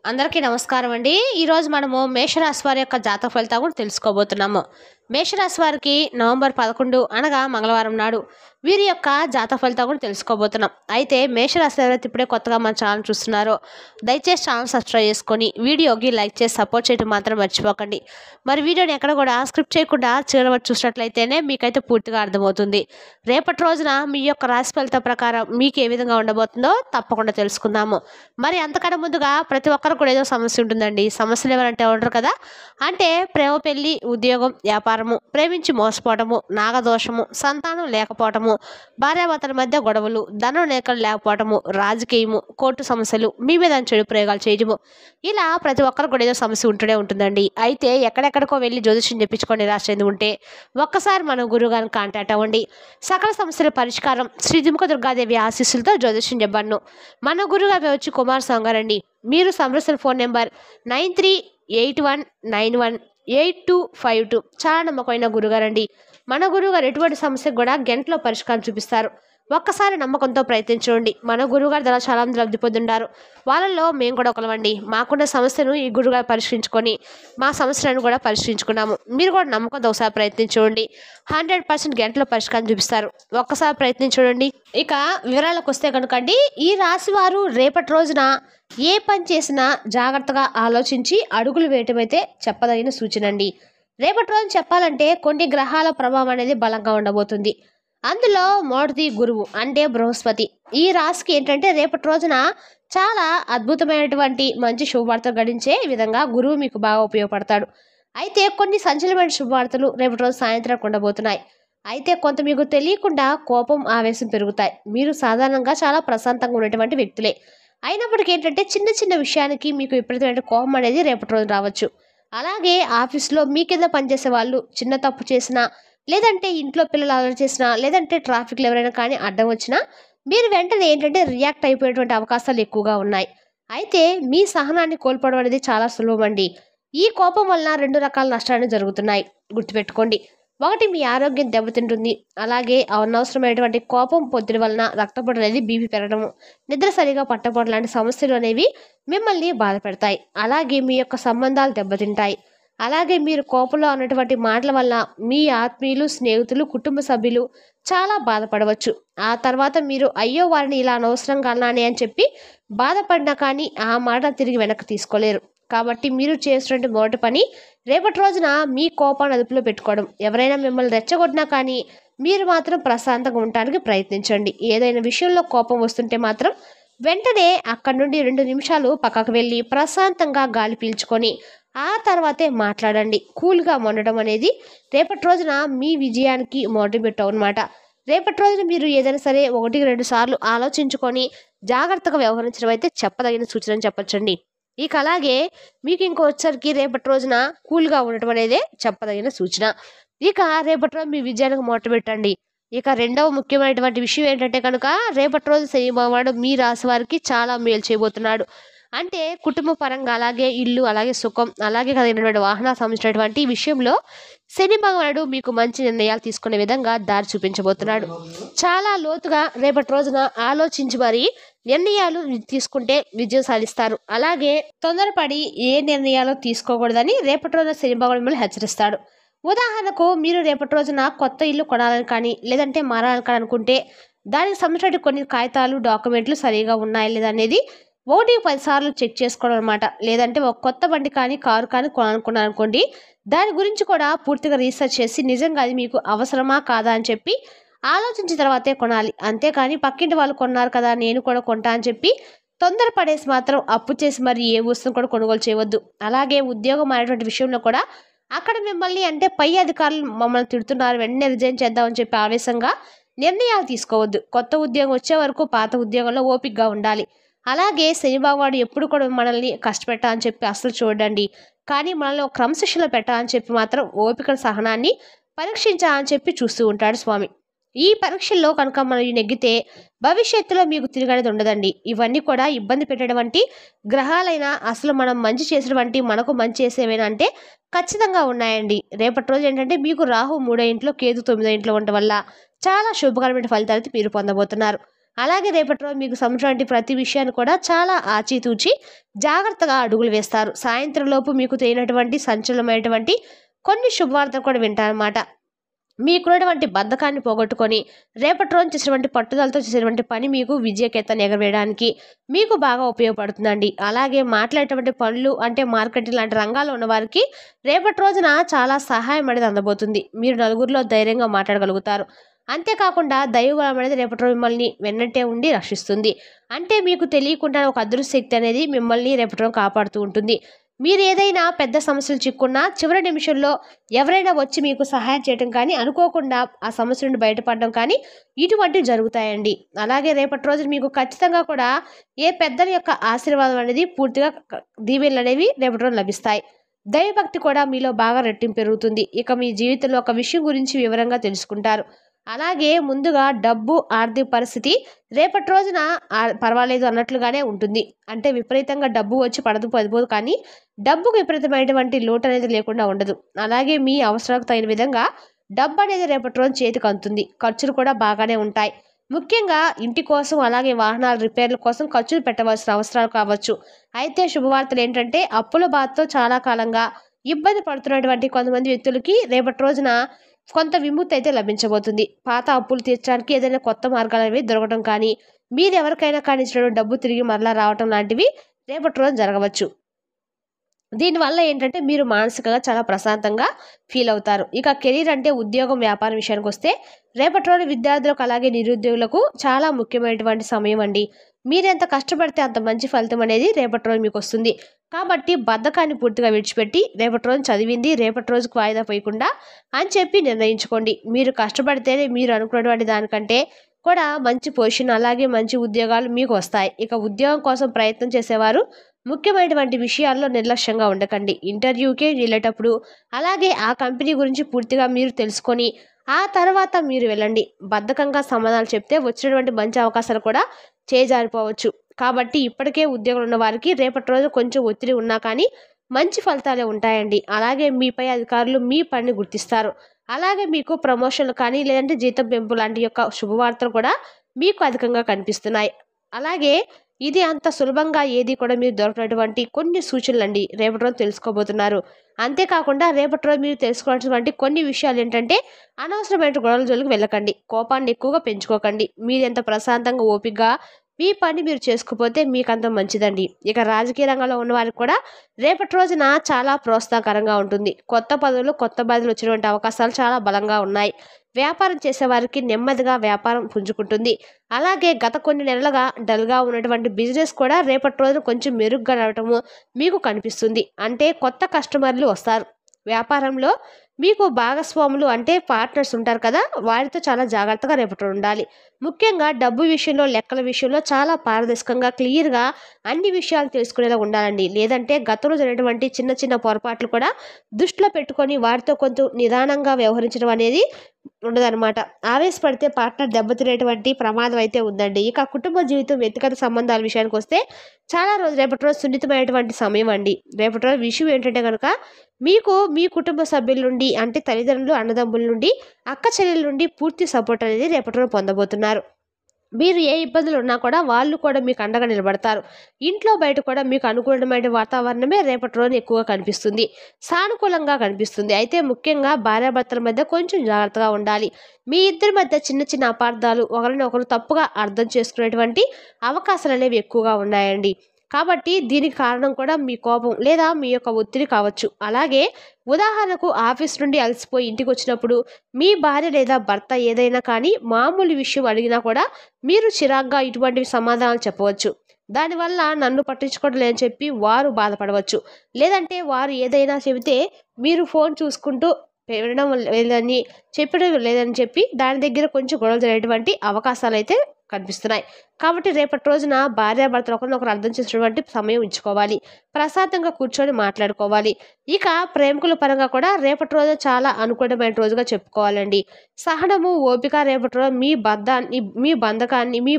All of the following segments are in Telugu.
అందరికీ నమస్కారం అండి. ఈరోజు మనము మేషరాశి వారి యొక్క జాతక ఫలితాలు కూడా తెలుసుకోబోతున్నాము. మేషరాశి వారికి నవంబర్ 11 అనగా మంగళవారం నాడు వీరి యొక్క జాతక ఫలితాలు కూడా తెలుసుకోబోతున్నాం. అయితే మేషరాశి ఎవరైతే ఇప్పుడే కొత్తగా మన ఛానల్ చూస్తున్నారో దయచేసి ఛానల్ సబ్స్క్రైబ్ చేసుకొని వీడియోకి లైక్ చేసి సపోర్ట్ చేయడం మాత్రం మర్చిపోకండి. మరి వీడియోని ఎక్కడ కూడా స్క్రిప్ట్ చేయకుండా చివరి వరకు చూసినట్లయితేనే మీకైతే పూర్తిగా అర్థమవుతుంది. రేపటి రోజున మీ యొక్క రాశి ఫలితం ప్రకారం మీకు ఏ విధంగా ఉండబోతుందో తప్పకుండా తెలుసుకుందాము. మరి అంతకన్నా ముందుగా ప్రతి ఒక్కరికి కూడా ఏదో సమస్య ఉంటుందండి. సమస్యలు ఎవరంటే ఉండరు కదా. అంటే ప్రేమ, పెళ్లి, ఉద్యోగం, వ్యాపారము, ప్రేమించి మోసపోవటము, నాగదోషము, సంతానం లేకపోవటము, భార్యాభర్తల మధ్య గొడవలు, ధనం లేకపోవటము, రాజకీయము, కోర్టు సమస్యలు, మీ మీద చెడు ప్రయోగాలు చేయటము, ఇలా ప్రతి ఒక్కరికి కూడా ఏదో సమస్య ఉంటూనే ఉంటుందండి. అయితే ఎక్కడెక్కడికో వెళ్ళి జ్యోతిష్యం చెప్పించుకొని నిరాశ చెంది ఉంటే ఒక్కసారి మన గురువుగారిని కాంటాక్ట్ అవ్వండి. సకల సమస్యల పరిష్కారం శ్రీ దుముఖ దుర్గాదేవి ఆశీస్సులతో జ్యోతిష్యం చెప్పాను. మన గురుగారు వచ్చి కుమార్ సంగారండి. మీరు సంప్రదించిన ఫోన్ నెంబర్ 9381918252. చాలా నమ్మకమైన గురుగారండి. మన గురువుగారు ఎటువంటి సమస్యకు కూడా గంటలో పరిష్కారం చూపిస్తారు. ఒక్కసారి నమ్మకంతో ప్రయత్నించండి. మన గురువుగారు ద్వారా చాలా మంది లబ్ధి పొందుంటారు. వాళ్ళల్లో మేము కూడా ఒకలమండి. మాకున్న సమస్యను ఈ గురువుగారు పరిష్కరించుకొని మా సమస్యలను కూడా పరిష్కరించుకున్నాము. మీరు కూడా నమ్మకంతో ఒకసారి ప్రయత్నించండి. 100% గంటలో పరిష్కారం చూపిస్తారు. ఒక్కసారి ప్రయత్నించండి. ఇక వివరాలకు వస్తే కనుక అండి, ఈ రాశి వారు రేపటి రోజున ఏ పని చేసినా జాగ్రత్తగా ఆలోచించి అడుగులు వేయటం అయితే చెప్పదగిన సూచన అండి. రేపటి రోజు చెప్పాలంటే కొన్ని గ్రహాల ప్రభావం అనేది బలంగా ఉండబోతుంది. అందులో మొదటిది గురువు అంటే బృహస్పతి. ఈ రాశికి ఏంటంటే రేపటి రోజున చాలా అద్భుతమైనటువంటి మంచి శుభవార్తలు గడించే విధంగా గురువు మీకు బాగా ఉపయోగపడతాడు. అయితే కొన్ని సంచలనమైన శుభవార్తలు రేపటి రోజు సాయంత్రం ఉండబోతున్నాయి. అయితే కొంత మీకు తెలియకుండా కోపం, ఆవేశం పెరుగుతాయి. మీరు సాధారణంగా చాలా ప్రశాంతంగా ఉన్నటువంటి వ్యక్తులే అయినప్పటికీ ఏంటంటే చిన్న చిన్న విషయానికి మీకు విపరీతమైన కోపం అనేది రేపటి రోజు రావచ్చు. అలాగే ఆఫీస్లో మీ కింద పనిచేసే వాళ్ళు చిన్న తప్పు చేసినా, లేదంటే ఇంట్లో పిల్లలు అలర్ట్ చేసినా, లేదంటే ట్రాఫిక్లో ఎవరైనా కానీ అడ్డం వచ్చినా మీరు వెంటనే ఏంటంటే రియాక్ట్ అయిపోయేటువంటి అవకాశాలు ఎక్కువగా ఉన్నాయి. అయితే మీ సహనాన్ని కోల్పోవడం అనేది చాలా సులభం అండి. ఈ కోపం వలన 2 రకాల నష్టాలు జరుగుతున్నాయి, గుర్తుపెట్టుకోండి. ఒకటి, మీ ఆరోగ్యం దెబ్బతింటుంది. అలాగే అనవసరమైనటువంటి కోపం పొద్దున వలన రక్తపోటు అనేది, బీపీ పెరగడము, నిద్ర సరిగా పట్టకపోవడం లాంటి సమస్యలు అనేవి మిమ్మల్ని బాధ పెడతాయి. అలాగే మీ యొక్క సంబంధాలు దెబ్బతింటాయి. అలాగే మీరు కోపంలో ఉన్నటువంటి మాటల వల్ల మీ ఆత్మీయులు, స్నేహితులు, కుటుంబ సభ్యులు చాలా బాధపడవచ్చు. ఆ తర్వాత మీరు అయ్యో వారిని ఇలా అనవసరంగా అన్నానే అని చెప్పి బాధపడినా కానీ ఆ మాట తిరిగి వెనక్కి తీసుకోలేరు. కాబట్టి మీరు చేసినటువంటి మొదటి పని రేపటి రోజున మీ కోపాన్ని అదుపులో పెట్టుకోవడం. ఎవరైనా మిమ్మల్ని రెచ్చగొట్టినా కానీ మీరు మాత్రం ప్రశాంతంగా ఉండటానికి ప్రయత్నించండి. ఏదైనా విషయంలో కోపం వస్తుంటే మాత్రం వెంటనే అక్కడి నుండి 2 నిమిషాలు పక్కకు వెళ్ళి ప్రశాంతంగా గాలి పీల్చుకొని ఆ తర్వాతే మాట్లాడండి. కూల్గా ఉండడం అనేది రేపటి రోజున మీ విజయానికి మోటివేట్ అనమాట. రేపటి రోజున మీరు ఏదైనా సరే 1-2 సార్లు ఆలోచించుకొని జాగ్రత్తగా వ్యవహరించడం అయితే చెప్పదగిన సూచన చెప్పచ్చండి. ఇక అలాగే మీకు ఇంకొచ్చరికి రేపటి రోజున కూల్గా ఉండటం అనేది చెప్పదగిన సూచన. ఇక రేపటి రోజు మీ విజయానికి మోటివేట్ అండి. ఇక రెండవ ముఖ్యమైనటువంటి విషయం ఏంటంటే కనుక రేపటి రోజు శని భగవానుడు మీ రాశి వారికి చాలా మేలు చేయబోతున్నాడు. అంటే కుటుంబ పరంగా, అలాగే ఇల్లు, అలాగే సుఖం, అలాగే కలిగినటువంటి వాహనాలకు సంబంధించినటువంటి విషయంలో శని భగవానుడు మీకు మంచి నిర్ణయాలు తీసుకునే విధంగా దారి చూపించబోతున్నాడు. చాలా లోతుగా రేపటి రోజున ఆలోచించి మరి నిర్ణయాలు తీసుకుంటే విజయం సాధిస్తారు. అలాగే తొందరపడి ఏ నిర్ణయాలు తీసుకోకూడదని రేపటి రోజున శని భగవానుడు మిమ్మల్ని హెచ్చరిస్తాడు. ఉదాహరణకు మీరు రేపటి రోజున కొత్త ఇల్లు కొనాలని కానీ, లేదంటే మారాలని కానీ అనుకుంటే దానికి సంబంధించిన కొన్ని కాగితాలు, డాక్యుమెంట్లు సరిగా ఉన్నాయా లేదా అనేది 1-10 సార్లు చెక్ చేసుకోవడం అనమాట. లేదంటే ఒక కొత్త బండి కానీ, కారు కానీ కొనాలనుకున్నాను అనుకోండి, దాని గురించి కూడా పూర్తిగా రీసెర్చ్ చేసి నిజంగా అది మీకు అవసరమా కాదా అని చెప్పి ఆలోచించిన తర్వాతే కొనాలి. అంతేకాని పక్కింటి వాళ్ళు కొన్నారు కదా నేను కూడా కొంటా అని చెప్పి తొందరపడేసి మాత్రం అప్పు చేసి మరి ఏ వస్తువును కూడా కొనుగోలు చేయవద్దు. అలాగే ఉద్యోగం అనేటువంటి విషయంలో కూడా అక్కడ మిమ్మల్ని అంటే పై అధికారులు మమ్మల్ని తిడుతున్నారు, వెంటనే రిజైన్ చేద్దామని చెప్పి ఆవేశంగా నిర్ణయాలు తీసుకోవద్దు. కొత్త ఉద్యోగం వచ్చే వరకు పాత ఉద్యోగంలో ఓపికగా ఉండాలి. అలాగే శని భగవానుడు ఎప్పుడు కూడా మనల్ని కష్టపెట్టా అని చెప్పి అసలు చూడండి, కానీ మనల్ని ఒక క్రమశిక్షణలో పెట్టా అని చెప్పి మాత్రం ఓపిక, సహనాన్ని పరీక్షించా అని చెప్పి చూస్తూ ఉంటాడు స్వామి. ఈ పరీక్షల్లో కనుక మనం నెగ్గితే భవిష్యత్తులో మీకు తిరగనేది ఉండదండి. ఇవన్నీ కూడా ఇబ్బంది పెట్టేటువంటి గ్రహాలైనా అసలు మనం మంచి చేసినటువంటి, మనకు మంచి చేసేవేనా అంటే ఖచ్చితంగా ఉన్నాయండి. రేపటి రోజు ఏంటంటే మీకు రాహు 3వ ఇంట్లో, కేతు 9వ ఇంట్లో ఉండటం వల్ల చాలా శుభకరమైన ఫలితాలు మీరు పొందబోతున్నారు. అలాగే రేపటి రోజు మీకు సంబంధించిన ప్రతి విషయాన్ని కూడా చాలా ఆచితూచి జాగ్రత్తగా అడుగులు వేస్తారు. సాయంత్రం లోపు మీకు తెలియనటువంటి సంచలనమైనటువంటి కొన్ని శుభవార్తలు కూడా వింటారన్నమాట. మీకున్నటువంటి బద్ధకాన్ని పోగొట్టుకొని రేపటి రోజు చేసినటువంటి పట్టుదలతో చేసినటువంటి పని మీకు విజయకేతను ఎగరవేయడానికి మీకు బాగా ఉపయోగపడుతుందండి. అలాగే మాట్లాడేటువంటి పనులు అంటే మార్కెటింగ్ లాంటి రంగాల్లో ఉన్న వారికి రేపటి రోజున చాలా సహాయం అనేది అందబోతుంది. మీరు నలుగురిలో ధైర్యంగా మాట్లాడగలుగుతారు. అంతేకాకుండా దైవబలం అనేది రేపటి రోజు మిమ్మల్ని వెన్నట్టే ఉండి రక్షిస్తుంది. అంటే మీకు తెలియకుండా ఒక అదృశ్య శక్తి అనేది మిమ్మల్ని రేపటి రోజు కాపాడుతూ ఉంటుంది. మీరు ఏదైనా పెద్ద సమస్యలు చిక్కున్నా చివరి నిమిషంలో ఎవరైనా వచ్చి మీకు సహాయం చేయడం కానీ అనుకోకుండా ఆ సమస్య నుండి బయటపడడం కానీ ఇటువంటివి జరుగుతాయండి. అలాగే రేపటి రోజు మీకు ఖచ్చితంగా కూడా ఏ పెద్దల యొక్క ఆశీర్వాదం అనేది పూర్తిగా దీవెనలు అనేవి రేపటి రోజు లభిస్తాయి. దైవభక్తి కూడా మీలో బాగా రెట్టింపు పెరుగుతుంది. ఇక మీ జీవితంలో ఒక విషయం గురించి వివరంగా తెలుసుకుంటారు. అలాగే ముందుగా డబ్బు ఆర్థిక పరిస్థితి రేపటి రోజున పర్వాలేదు అన్నట్లుగానే ఉంటుంది. అంటే విపరీతంగా డబ్బు వచ్చి పడిపోదు కానీ డబ్బుకు విపరీతమైనటువంటి లోటు అనేది లేకుండా ఉండదు. అలాగే మీ అవసరాలకు తగిన విధంగా డబ్బు అనేది రేపటి రోజు చేతికి అందుతుంది. ఖర్చులు కూడా బాగానే ఉంటాయి. ముఖ్యంగా ఇంటి కోసం అలాగే వాహనాల రిపేర్ల కోసం ఖర్చులు పెట్టవలసిన అవసరాలు కావచ్చు. అయితే శుభవార్తలు ఏంటంటే అప్పుల బాధతో చాలా కాలంగా ఇబ్బంది పడుతున్నటువంటి కొంతమంది వ్యక్తులకి రేపటి రోజున కొంత విముక్తి అయితే లభించబోతుంది. పాత అప్పులు తీర్చడానికి ఏదైనా కొత్త మార్గాలు అనేవి దొరకడం కానీ మీరు ఎవరికైనా కానీ ఇచ్చిన డబ్బు తిరిగి మరలా రావటం లాంటివి రేపటి రోజు జరగవచ్చు. దీనివల్ల ఏంటంటే మీరు మానసికంగా చాలా ప్రశాంతంగా ఫీల్ అవుతారు. ఇక కెరీర్ అంటే ఉద్యోగం వ్యాపారం విషయానికి వస్తే రేపటి రోజు విద్యార్థులకు అలాగే నిరుద్యోగులకు చాలా ముఖ్యమైనటువంటి సమయం అండి. మీరెంత కష్టపడితే అంత మంచి ఫలితం అనేది రేపటి రోజు మీకు వస్తుంది. కాబట్టి బద్ధకాన్ని పూర్తిగా విడిచిపెట్టి రేపటి రోజు చదివింది రేపటి రోజుకు వాయిదా పోయకుండా అని చెప్పి నిర్ణయించుకోండి. మీరు కష్టపడితేనే మీరు అనుకున్నటువంటి దానికంటే కూడా మంచి పొజిషన్ అలాగే మంచి ఉద్యోగాలు మీకు వస్తాయి. ఇక ఉద్యోగం కోసం ప్రయత్నం చేసేవారు ముఖ్యమైనటువంటి విషయాల్లో నిర్లక్ష్యంగా ఉండకండి. ఇంటర్వ్యూకి వెళ్ళేటప్పుడు అలాగే ఆ కంపెనీ గురించి పూర్తిగా మీరు తెలుసుకొని ఆ తర్వాత మీరు వెళ్ళండి. బద్ధకంగా సమాధానాలు చెప్తే వచ్చినటువంటి మంచి అవకాశాలు కూడా చేజారిపోవచ్చు. కాబట్టి ఇప్పటికే ఉద్యోగం ఉన్న వారికి రేపటి రోజు కొంచెం ఒత్తిడి ఉన్నా కానీ మంచి ఫలితాలే ఉంటాయండి. అలాగే మీపై అధికారులు మీ పనిని గుర్తిస్తారు. అలాగే మీకు ప్రమోషన్లు కానీ లేదంటే జీతం పెంపు లాంటి యొక్క శుభవార్తలు కూడా మీకు అధికంగా కనిపిస్తున్నాయి. అలాగే ఇది అంత సులభంగా ఏది కూడా మీరు దొరకనటువంటి కొన్ని సూచనలు అండి రేపటి రోజు తెలుసుకోబోతున్నారు. అంతేకాకుండా రేపటి రోజు మీరు తెలుసుకోవాల్సినటువంటి కొన్ని విషయాలు ఏంటంటే అనవసరమైన గొడవల జోలికి వెళ్ళకండి. కోపాన్ని ఎక్కువగా పెంచుకోకండి. మీరు ఎంత ప్రశాంతంగా ఓపికగా మీ పని మీరు చేసుకుపోతే మీకు అంత మంచిదండి. ఇక రాజకీయ రంగంలో ఉన్న వారికి కూడా రేపటి రోజున చాలా ప్రోత్సాహకరంగా ఉంటుంది. కొత్త పదవులు కొత్త బాధ్యతలు వచ్చినటువంటి అవకాశాలు చాలా బలంగా ఉన్నాయి. వ్యాపారం చేసేవారికి నెమ్మదిగా వ్యాపారం పుంజుకుంటుంది. అలాగే గత కొన్ని నెలలుగా డల్గా ఉన్నటువంటి బిజినెస్ కూడా రేపటి రోజున కొంచెం మెరుగ్గా రావటము మీకు కనిపిస్తుంది. అంటే కొత్త కస్టమర్లు వస్తారు. వ్యాపారంలో మీకు భాగస్వాములు అంటే పార్ట్నర్స్ ఉంటారు కదా, వారితో చాలా జాగ్రత్తగా రేపటి ఉండాలి. ముఖ్యంగా డబ్బు విషయంలో లెక్కల విషయంలో చాలా పారదర్శకంగా క్లియర్గా అన్ని విషయాలు తెలుసుకునేలా ఉండాలండి. లేదంటే గతంలో జరిగినటువంటి చిన్న చిన్న పొరపాట్లు కూడా దృష్టిలో పెట్టుకొని వారితో కొంచెం నిదానంగా వ్యవహరించడం అనేది ఉండదన్నమాట. ఆవేశపడితే పార్ట్నర్ దెబ్బతినేటువంటి ప్రమాదం అయితే ఉందండి. ఇక కుటుంబ జీవితం వ్యక్తిగత సంబంధాల విషయానికి వస్తే చాలా రోజు రేపటి రోజు సున్నితమైనటువంటి సమయం అండి. రేపటి రోజు విషయం ఏంటంటే కనుక మీకు మీ కుటుంబ సభ్యుల నుండి అంటే తల్లిదండ్రులు అన్నదమ్ముల నుండి అక్క చెల్లెల నుండి పూర్తి సపోర్ట్ అనేది రేపటి రోజు పొందబోతున్నారు. మీరు ఏ ఇబ్బందులు ఉన్నా కూడా వాళ్ళు కూడా మీకు అండగా నిలబడతారు. ఇంట్లో బయట కూడా మీకు అనుకూలమైన వాతావరణమే రేపటి రోజు ఎక్కువగా కనిపిస్తుంది. సానుకూలంగా కనిపిస్తుంది. అయితే ముఖ్యంగా భార్యాభర్తల మధ్య కొంచెం జాగ్రత్తగా ఉండాలి. మీ ఇద్దరి మధ్య చిన్న చిన్న అపార్థాలు ఒకరినొకరు తప్పుగా అర్థం చేసుకునేటువంటి అవకాశాలు అనేవి ఎక్కువగా ఉన్నాయండి. కాబట్టి దీనికి కారణం కూడా మీ కోపం లేదా మీ యొక్క ఒత్తిడి కావచ్చు. అలాగే ఉదాహరణకు ఆఫీస్ నుండి అలసిపోయి ఇంటికి వచ్చినప్పుడు మీ భార్య లేదా భర్త ఏదైనా కానీ మామూలు విషయం అడిగినా కూడా మీరు చిరాగ్గా ఇటువంటి సమాధానాలు చెప్పవచ్చు. దానివల్ల నన్ను పట్టించుకోవడం లేదని చెప్పి వారు బాధపడవచ్చు. లేదంటే వారు ఏదైనా చెబితే మీరు ఫోన్ చూసుకుంటూ వినడం లేదని చెప్పడం లేదని చెప్పి దాని దగ్గర కొంచెం గొడవ జరిగేటువంటి అవకాశాలు అయితే కనిపిస్తున్నాయి. కాబట్టి రేపటి రోజున భార్యాభర్తలు ఒకరినొకరు అర్థం చేసినటువంటి సమయం ఇచ్చుకోవాలి. ప్రశాంతంగా కూర్చొని మాట్లాడుకోవాలి. ఇక ప్రేమికుల పరంగా కూడా రేపటి రోజు చాలా అనుకూలమైన రోజుగా చెప్పుకోవాలండి. సహనము, ఓపిక రేపటి రోజు మీ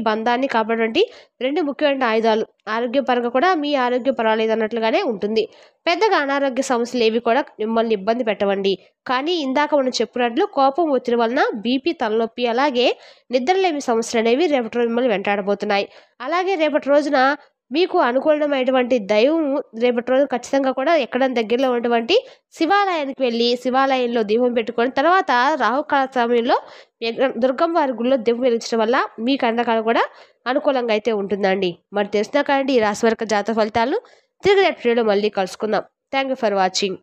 బంధాన్ని కాపాడేటువంటి 2 ముఖ్యమైన ఆయుధాలు. ఆరోగ్యపరంగా కూడా మీ ఆరోగ్యం పర్వాలేదన్నట్లుగానే ఉంటుంది. పెద్దగా అనారోగ్య సమస్యలేవి కూడా మిమ్మల్ని ఇబ్బంది పెట్టవండి. కానీ ఇందాక మనం చెప్పినట్లు కోపం, ఒత్తిడి వలన బీపీ, తలనొప్పి, అలాగే నిద్రలేమి సమస్యలనేవి రేపటి రోజు మిమ్మల్ని వెంటాడబోతున్నాయి. అలాగే రేపటి రోజున మీకు అనుకూలమైనటువంటి దైవం రేపటి రోజు ఖచ్చితంగా కూడా ఎక్కడైనా దగ్గరలో ఉన్నటువంటి శివాలయానికి వెళ్ళి శివాలయంలో దీపం పెట్టుకొని తర్వాత రాహుకాల సమయంలో దుర్గమ్మ వారి గుడిలో దీపం వెలిగించడం వల్ల మీకు అండకాలం కూడా అనుకూలంగా అయితే ఉంటుందండి. మరి తెలిసినా కానీ ఈ రాశి వర్గ జాతక ఫలితాలను తిరిగి రేపు వీడియోలో మళ్ళీ కలుసుకుందాం. Thank you for watching.